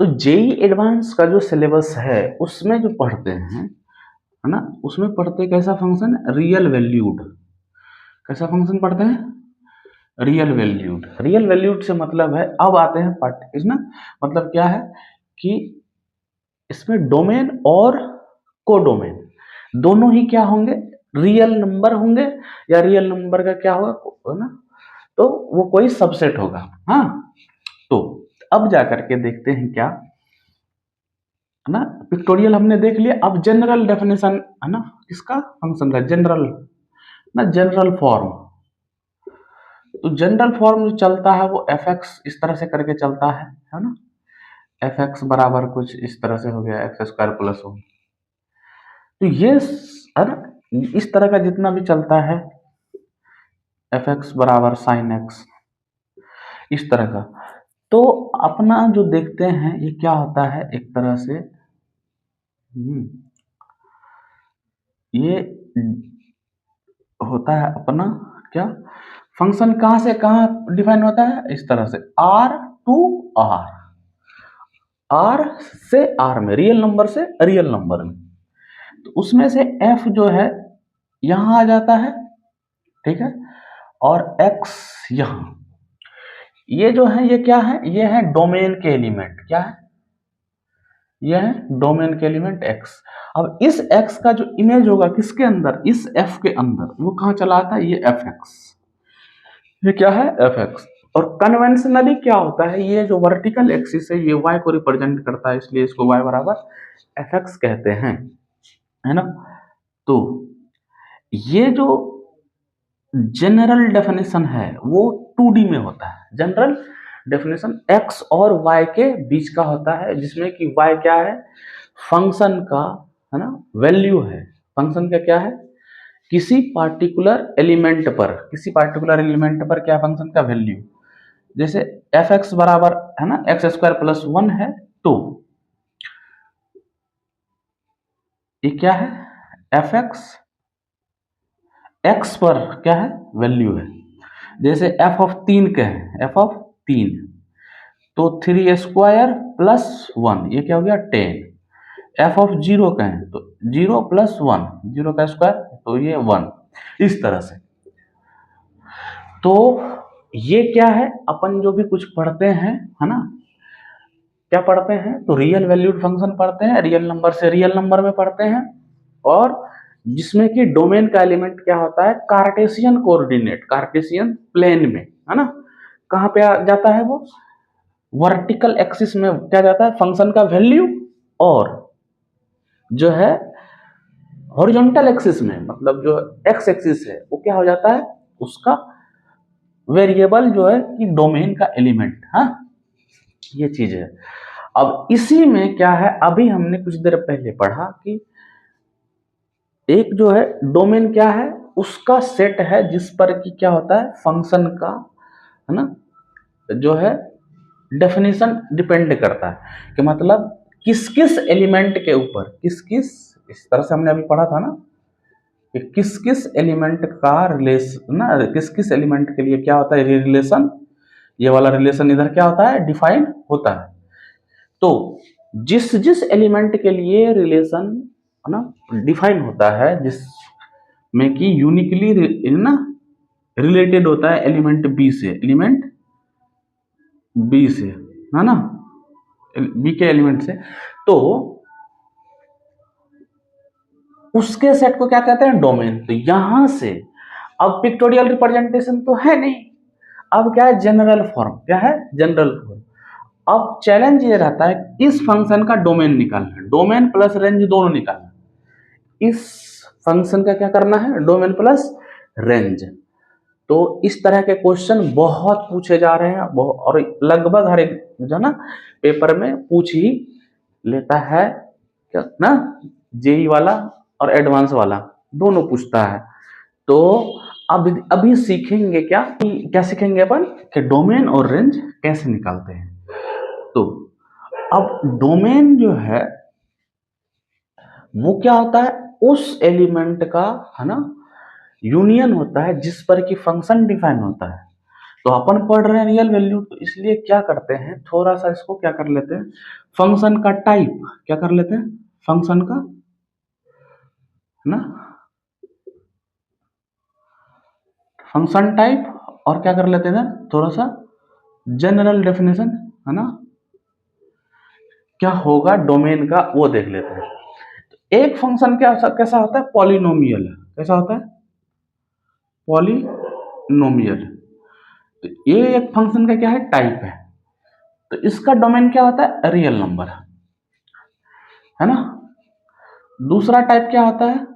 तो JEE advance का जो सिलेबस है उसमें जो पढ़ते हैं, है ना, उसमें पढ़ते कैसा फंक्शन, रियल वैल्यूड। कैसा फंक्शन पढ़ते हैं, रियल वैल्यूड। रियल वैल्यूड से मतलब है, अब आते हैं पार्ट इस ना, मतलब क्या है कि इसमें डोमेन और कोडोमेन दोनों ही क्या होंगे, रियल नंबर होंगे, या रियल नंबर का क्या होगा, है ना, तो वो कोई सबसेट होगा। हाँ, तो अब जाकर के देखते हैं क्या, है ना, पिक्टोरियल हमने देख लिया। अब जनरल डेफिनेशन, है ना, किसका फंक्शन का, जनरल ना, जनरल फॉर्म। तो जनरल फॉर्म जो चलता है वो एफ एक्स इस तरह से करके चलता है ना, एफ एक्स बराबर कुछ इस तरह से हो गया, एक्स स्क्वायर प्लस वन। तो ये है ना, इस तरह का जितना भी चलता है, एफ एक्स बराबर साइन एक्स, इस तरह का। तो अपना जो देखते हैं ये क्या होता है, एक तरह से ये होता है अपना क्या, फंक्शन कहां से कहां डिफाइन होता है, इस तरह से आर टू आर, आर से आर में, रियल नंबर से रियल नंबर में। तो उसमें से एफ जो है यहां आ जाता है, ठीक है, और एक्स यहां, ये जो है ये क्या है, ये है डोमेन के एलिमेंट, क्या है, ये है डोमेन के एलिमेंट एक्स। अब इस एक्स का जो इमेज होगा किसके अंदर, इस एफ के अंदर, वो कहां चला आता है, ये एफ एक्स, ये क्या है एफ एक्स। और कन्वेंशनली क्या होता है, ये जो वर्टिकल एक्सिस है ये y को रिप्रेजेंट करता है, इसलिए इसको y बराबर एफ एक्स कहते हैं, है ना। तो ये जो जनरल डेफिनेशन है वो 2D में होता है। जनरल डेफिनेशन x और y के बीच का होता है, जिसमें कि y क्या है, फंक्शन का, है ना, वैल्यू है। फंक्शन का क्या है, किसी पार्टिकुलर एलिमेंट पर, किसी पार्टिकुलर एलिमेंट पर क्या फंक्शन का वैल्यू। जैसे एफ एक्स बराबर, है ना, एक्स स्क्वायर प्लस वन है, तो ये क्या है, एफ एक्स एक्स पर क्या है, वैल्यू है। जैसे एफ ऑफ तीन के हैं, एफ ऑफ तीन, तो थ्री स्क्वायर प्लस वन, ये क्या हो गया 10। एफ ऑफ जीरो का है तो जीरो प्लस वन, जीरो का स्क्वायर तो ये वन, इस तरह से। तो ये क्या है, अपन जो भी कुछ पढ़ते हैं, है ना, क्या पढ़ते हैं, तो रियल वैल्यूड फंक्शन पढ़ते हैं, रियल नंबर से रियल नंबर में पढ़ते हैं, और जिसमें कि डोमेन का एलिमेंट क्या होता है, कार्टेशियन कोऑर्डिनेट, कार्टेशियन प्लेन में, है ना, कहां पे आ जाता है वो, वर्टिकल एक्सिस में क्या जाता है, फंक्शन का वैल्यू, और जो है हॉरिजॉन्टल एक्सिस में, मतलब जो एक्स एक्सिस है वो क्या हो जाता है, उसका वेरिएबल जो है कि डोमेन का एलिमेंट। हाँ, ये चीज है। अब इसी में क्या है, अभी हमने कुछ देर पहले पढ़ा कि एक जो है डोमेन क्या है, उसका सेट है जिस पर कि क्या होता है, फंक्शन का, है ना, जो है डेफिनेशन डिपेंड करता है, कि मतलब किस किस एलिमेंट के ऊपर, किस किस, इस तरह से हमने अभी पढ़ा था ना, कि किस किस एलिमेंट का रिलेशन ना, किस किस एलिमेंट के लिए क्या होता है रिलेशन, ये वाला रिलेशन इधर क्या होता है, डिफाइन होता है। तो जिस जिस एलिमेंट के लिए रिलेशन, है ना, डिफाइन होता है, जिसमें कि यूनिकली ना रिलेटेड होता है एलिमेंट बी से, एलिमेंट बी से, है ना, बी के एलिमेंट से, तो उसके सेट को क्या कहते हैं, डोमेन। तो यहां से अब पिक्टोरियल रिप्रेजेंटेशन तो है नहीं, अब क्या है, जनरल फॉर्म, क्या है, जनरल फॉर्म। अब चैलेंज ये रहता है इस फंक्शन का डोमेन निकालना है, डोमेन प्लस रेंज दोनों निकालना है। इस फंक्शन का क्या करना है, डोमेन प्लस रेंज। तो इस तरह के क्वेश्चन बहुत पूछे जा रहे हैं, और लगभग हर एक जो ना पेपर में पूछ ही लेता है, क्या ना, जेई वाला और एडवांस वाला दोनों पूछता है। तो अब अभी सीखेंगे क्या, क्या सीखेंगे अपन, कि डोमेन और रेंज कैसे निकालते हैं। तो अब डोमेन जो है वो क्या होता है, उस एलिमेंट का, है ना, यूनियन होता है जिस पर कि फंक्शन डिफाइन होता है। तो अपन पढ़ रहे हैं रियल वैल्यू, तो इसलिए क्या करते हैं, थोड़ा सा इसको क्या कर लेते हैं, फंक्शन का टाइप क्या कर लेते हैं, फंक्शन का, है ना, फंक्शन टाइप, और क्या कर लेते हैं थोड़ा सा जनरल डेफिनेशन, है ना, क्या होगा डोमेन का वो देख लेते हैं। तो एक फंक्शन क्या कैसा होता है, पॉलिनोमियल, कैसा होता है, पॉलिनोमियल। तो ये एक फंक्शन का क्या है, टाइप है। तो इसका डोमेन क्या होता है, रियल नंबर, है ना। दूसरा टाइप क्या होता है,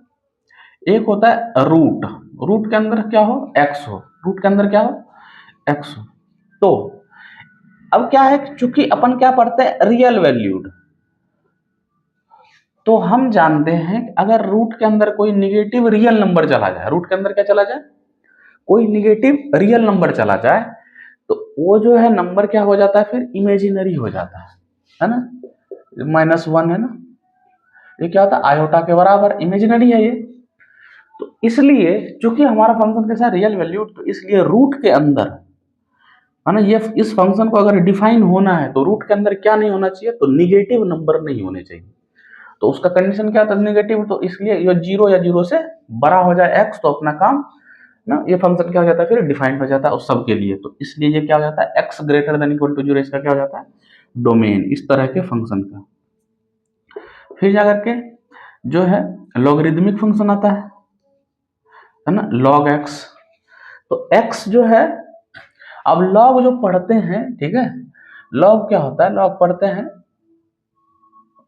एक होता है रूट, रूट के अंदर क्या हो, एक्स हो, रूट के अंदर क्या हो, एक्स हो। तो अब क्या है, चूंकि अपन क्या पढ़ते हैं, रियल वैल्यूड, तो हम जानते हैं कि अगर रूट के अंदर कोई निगेटिव रियल नंबर चला जाए, रूट के अंदर क्या चला जाए, कोई निगेटिव रियल नंबर चला जाए, तो वो जो है नंबर क्या हो जाता है, फिर इमेजिनरी हो जाता है ना, -1 है ना, ये क्या होता है, आयोटा के बराबर, इमेजिनरी है ये। तो इसलिए चूंकि हमारा फंक्शन कैसा रियल वैल्यू, तो इसलिए रूट के अंदर, है ना, ये इस फंक्शन को अगर डिफाइन होना है तो रूट के अंदर क्या नहीं होना चाहिए, तो निगेटिव नंबर नहीं होने चाहिए। तो उसका कंडीशन क्या था, नेगेटिव, तो इसलिए ये 0 या 0 से बड़ा हो जाए x, तो अपना काम ना, ये फंक्शन क्या हो जाता है, फिर डिफाइंड हो जाता है उस सब के लिए। तो इसलिए ये क्या हो जाता है, x greater than equal to 0, इसका क्या हो जाता है, डोमेन, इस तरह के फंक्शन का। फिर जाकर के जो है लॉगरिदमिक फंक्शन आता है ना, log x। तो x जो है, अब log जो पढ़ते हैं, ठीक है, log क्या होता है, log पढ़ते हैं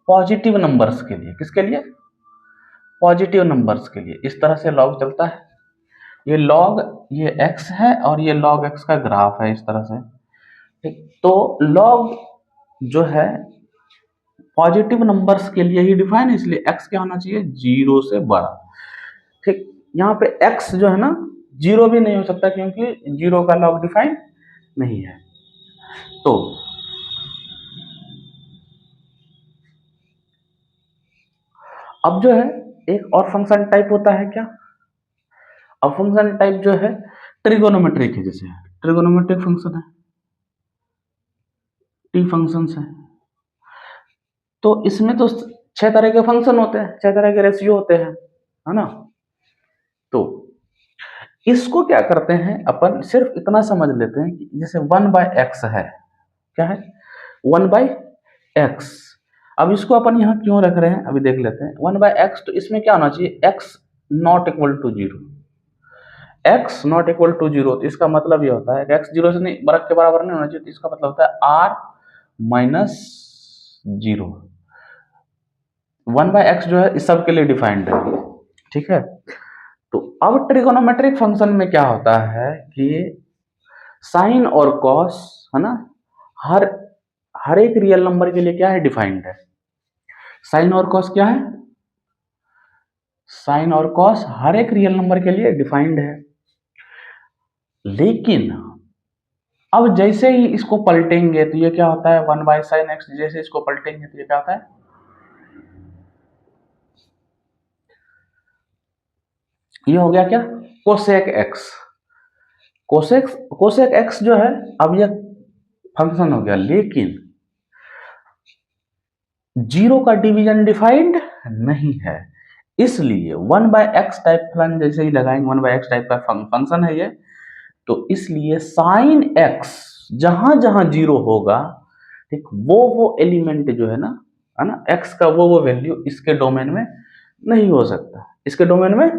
पॉजिटिव नंबर्स के लिए, किसके लिए, पॉजिटिव नंबर्स के लिए, इस तरह से log चलता है। ये log, ये x है और ये log x का ग्राफ है, इस तरह से, ठीक। तो log जो है पॉजिटिव नंबर्स के लिए ही डिफाइन है, इसलिए x क्या होना चाहिए, 0 से बड़ा, ठीक। यहाँ पे x जो है ना 0 भी नहीं हो सकता, क्योंकि 0 का log डिफाइन नहीं है। तो अब जो है एक और फंक्शन टाइप होता है क्या, अब फंक्शन टाइप जो है ट्रिगोनोमेट्रिक है, जैसे ट्रिगोनोमेट्रिक फंक्शन है, टी फंक्शंस है। तो इसमें तो 6 तरह के फंक्शन होते हैं, 6 तरह के रेशियो होते हैं, है ना। तो इसको क्या करते हैं, अपन सिर्फ इतना समझ लेते हैं कि जैसे 1/x है, क्या है, 1/x। अब इसको अपन यहाँ क्यों रख रहे हैं, अभी देख लेते हैं। 1/x, तो इसमें क्या होना चाहिए, x not equal to 0, x not equal to 0। तो इसका मतलब ये होता है कि x 0 से नहीं, बराबर के बराबर नहीं होना चाहिए, तो इसका मतलब होता है r -0। 1/x जो है इस सब के लिए डिफाइंड है, ठीक है। तो अब ट्रिगोनोमेट्रिक फंक्शन में क्या होता है कि साइन और कॉस, है ना, हर हर एक रियल नंबर के लिए क्या है, डिफाइंड है। साइन और कॉस क्या है, साइन और कॉस हर एक रियल नंबर के लिए डिफाइंड है। लेकिन अब जैसे ही इसको पलटेंगे तो ये क्या होता है, 1/sin x, जैसे इसको पलटेंगे तो ये क्या होता है, ये हो गया क्या, कोसेक x। कोसेक x जो है, अब ये फंक्शन हो गया, लेकिन 0 का डिवीजन डिफाइंड नहीं है, इसलिए 1/x टाइप फलन जैसे ही लगाएंगे, 1/x टाइप का फंक्शन है ये, तो इसलिए साइन x जहां जहां 0 होगा, ठीक, वो एलिमेंट जो है ना, x का वो वैल्यू इसके डोमेन में नहीं हो सकता, इसके डोमेन में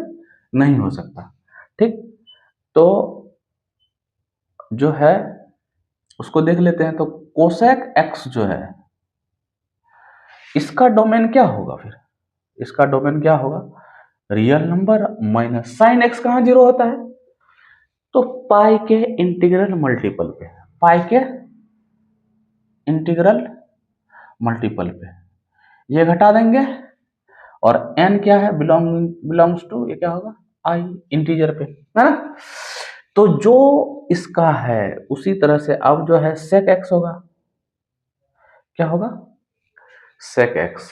नहीं हो सकता, ठीक। तो जो है उसको देख लेते हैं। तो कोसेक x जो है, इसका डोमेन क्या होगा, फिर इसका डोमेन क्या होगा, real number minus sine x कहां 0 होता है, तो पाई के इंटीग्रल मल्टीपल पे, पाई के इंटीग्रल मल्टीपल पे ये घटा देंगे, और n क्या है, बिलोंग्स टू, ये क्या होगा, i इंटीजर पे, है ना। तो जो इसका है उसी तरह से अब जो है sec x होगा, क्या होगा, sec x।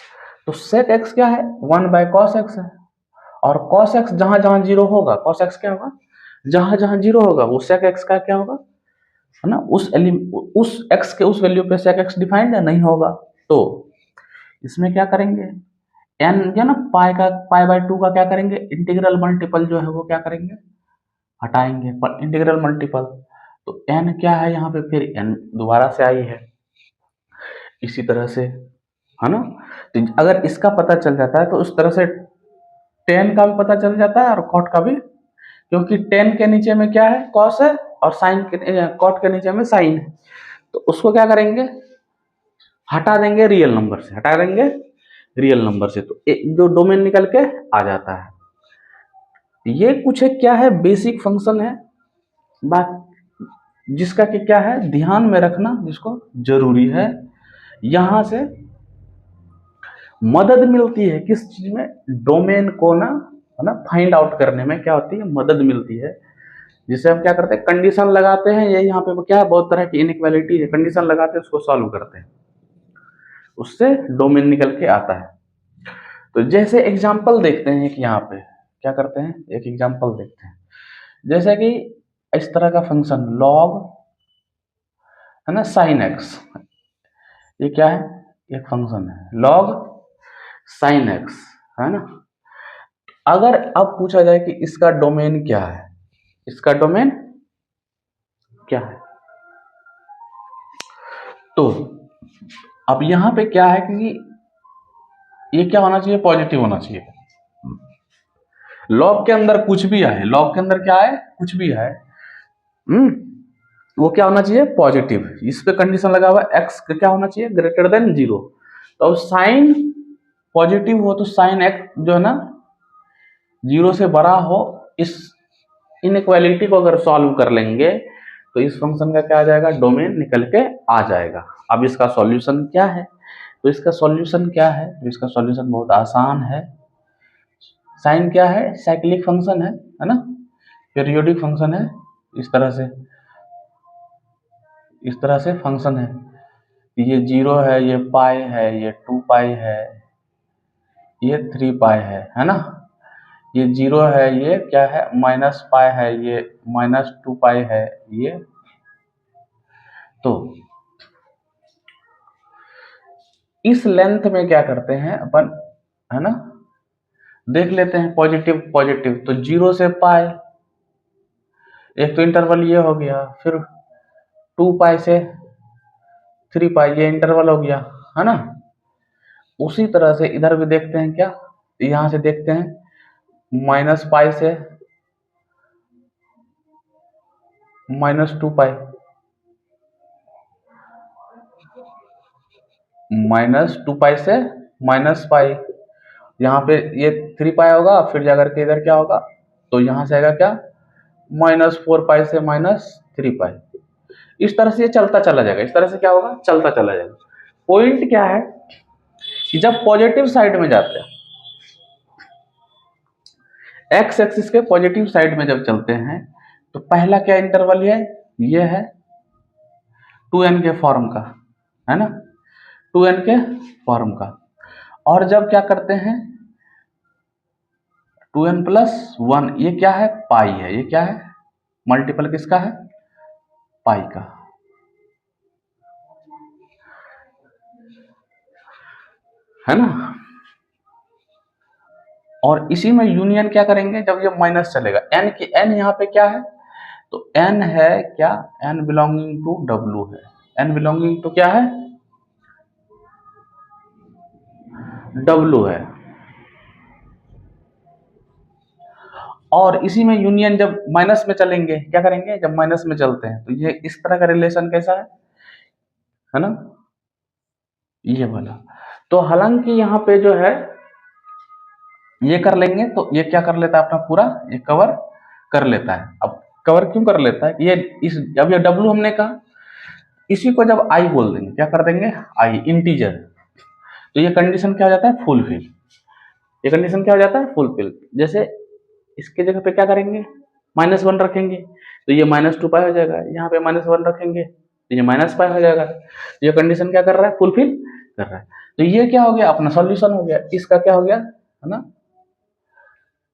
तो sec x क्या है, 1/cos x है, और cos x जहां जहां 0 होगा, cos x क्या होगा, जहां जहां 0 होगा वो sec x का क्या होगा, है ना, उस x के उस वैल्यू पे sec x डिफाइंड है, नहीं होगा। तो इसमें क्या करेंगे, n जो ना पाई/2 का क्या करेंगे, इंटीग्रल मल्टीपल जो है वो क्या करेंगे, हटाएंगे पर इंटीग्रल मल्टीपल। तो n क्या है यहाँ पे, फिर n दोबारा से आई है इसी तरह से, है ना। तो अगर इसका पता चल जाता है तो उस तरह से tan का भी पता चल जाता है और cot का भी, क्योंकि tan के नीचे में क्या है, cos है, और sin के cot के नीचे में sin है। तो उसको क्या करेंगे, हटा देंगे रियल नंबर से, हटा देंगे रियल नंबर से, तो जो डोमेन निकल के आ जाता है। ये कुछ है क्या है, बेसिक फंक्शन है, बात जिसका कि क्या है, ध्यान में रखना जिसको जरूरी है। यहां से मदद मिलती है किस चीज में, डोमेन को ना, है ना, फाइंड आउट करने में क्या होती है, मदद मिलती है। जिसे हम क्या करते हैं, कंडीशन लगाते हैं। ये यहाँ पे क्या है, बहुत तरह की इनइक्वालिटी है, कंडीशन लगाते हैं, उसको सॉल्व करते हैं, उससे डोमेन निकल के आता है। तो जैसे एग्जांपल देखते हैं कि यहाँ पे क्या करते हैं, एक एग्जांपल देखते हैं। जैसे कि इस तरह का फंक्शन log, है ना, sin x, ये क्या है, एक फंक्शन है log sin x, है ना। अगर अब पूछा जाए कि इसका डोमेन क्या है, इसका डोमेन क्या है, तो अब यहां पे क्या है कि ये क्या होना चाहिए, पॉजिटिव होना चाहिए। लॉग के अंदर कुछ भी आए, लॉग के अंदर क्या है, कुछ भी आए, वो क्या होना चाहिए, पॉजिटिव। इस पे कंडीशन लगा हुआ है, एक्स क्या होना चाहिए, ग्रेटर देन 0। तो साइन पॉजिटिव हो तो साइन एक्स जो है ना 0 से बड़ा हो, इस इनइक्वालिटी को अगर सॉल्व कर लेंगे तो इस फंक्शन का क्या आ जाएगा, डोमेन निकल के आ जाएगा। अब इसका सॉल्यूशन क्या है, तो इसका सॉल्यूशन क्या है, तो इसका सॉल्यूशन बहुत आसान है। साइन क्या है, साइक्लिक फंक्शन है ना, पीरियोडिक फंक्शन है, इस तरह से फंक्शन है। ये 0 है, ये पाई है, ये 2 पाई है, ये 3 पाई है ना। ये 0 है, ये क्या है, माइनस पाई है, ये -2 पाई है, ये। तो इस लेंथ में क्या करते हैं अपन, है ना, देख लेते हैं पॉजिटिव पॉजिटिव। तो 0 से पाई, एक तो इंटरवल ये हो गया, फिर 2 पाई से 3 पाई, ये इंटरवल हो गया, है ना। उसी तरह से इधर भी देखते हैं क्या, यहां से देखते हैं -पाई से -2 पाई, -2 पाई से -पाई, यहाँ पे ये 3 पाई होगा, फिर जाकर के इधर क्या होगा, तो यहाँ से आएगा क्या, -4 पाई से -3 पाई। इस तरह से ये चलता चला जाएगा, इस तरह से क्या होगा, चलता चला जाएगा। पॉइंट क्या है कि जब पॉजिटिव साइड में जाते हैं, एक्स एक्सिस के पॉजिटिव साइड में जब चलते हैं, तो पहला क्या इंटरवल है, ये है 2n के फॉर्म का, है ना, 2n के फॉर्म का। और जब क्या करते हैं 2n+1, ये क्या है, पाई है, ये क्या है, मल्टीपल किसका है, पाई का, है ना। और इसी में यूनियन क्या करेंगे, जब ये माइनस चलेगा, n की n यहाँ पे क्या है, तो n है क्या, n बिलोंगिंग टू w है, n बिलोंगिंग टू क्या है, w है। और इसी में यूनियन जब माइनस में चलेंगे, क्या करेंगे, जब माइनस में चलते हैं तो ये इस तरह का रिलेशन कैसा है ना, ये वाला। तो हालांकि यहाँ पे जो है ये कर लेंगे तो ये क्या कर लेता है, अपना पूरा ये कवर कर लेता है। अब कवर क्यों कर लेता है, ये इस, अब ये w हमने कहा, इसी को जब i बोल देंगे, क्या कर देंगे, i इंटीजर, तो ये कंडीशन क्या हो जाता है, फुलफिल। ये कंडीशन क्या हो जाता है, फुलफिल। जैसे इसके जगह पे क्या करेंगे, -1 रखेंगे तो ये -2 पाई हो जाएगा, यहाँ पे -1 रखेंगे तो ये -पाई हो जाएगा। ये कंडीशन क्या कर रहा है, फुलफिल कर रहा है। तो ये क्या हो गया, अपना सॉल्यूशन हो गया। इसका क्या हो गया, है ना,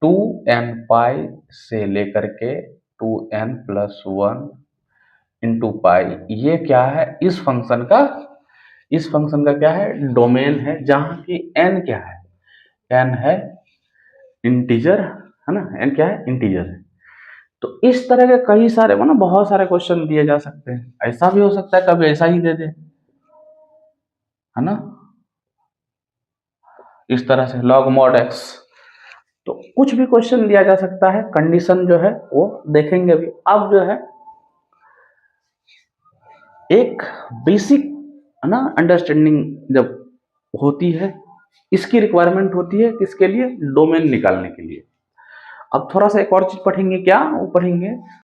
2n पाई से लेकर के 2n+1 इंटू पाई, ये क्या है, इस फंक्शन का क्या है, डोमेन है, जहां की n क्या है, n है इंटीजर, है ना, n क्या है, इंटीजर है। तो इस तरह के कई सारे ना बहुत सारे क्वेश्चन दिए जा सकते हैं, ऐसा भी हो सकता है कभी ऐसा ही दे दे, है ना, इस तरह से log mod x। तो कुछ भी क्वेश्चन दिया जा सकता है, कंडीशन जो है वो देखेंगे अभी। अब जो है एक बेसिक, है ना, अंडरस्टैंडिंग जब होती है, इसकी रिक्वायरमेंट होती है किसके लिए, डोमेन निकालने के लिए। अब थोड़ा सा एक और चीज पढ़ेंगे, क्या वो पढ़ेंगे,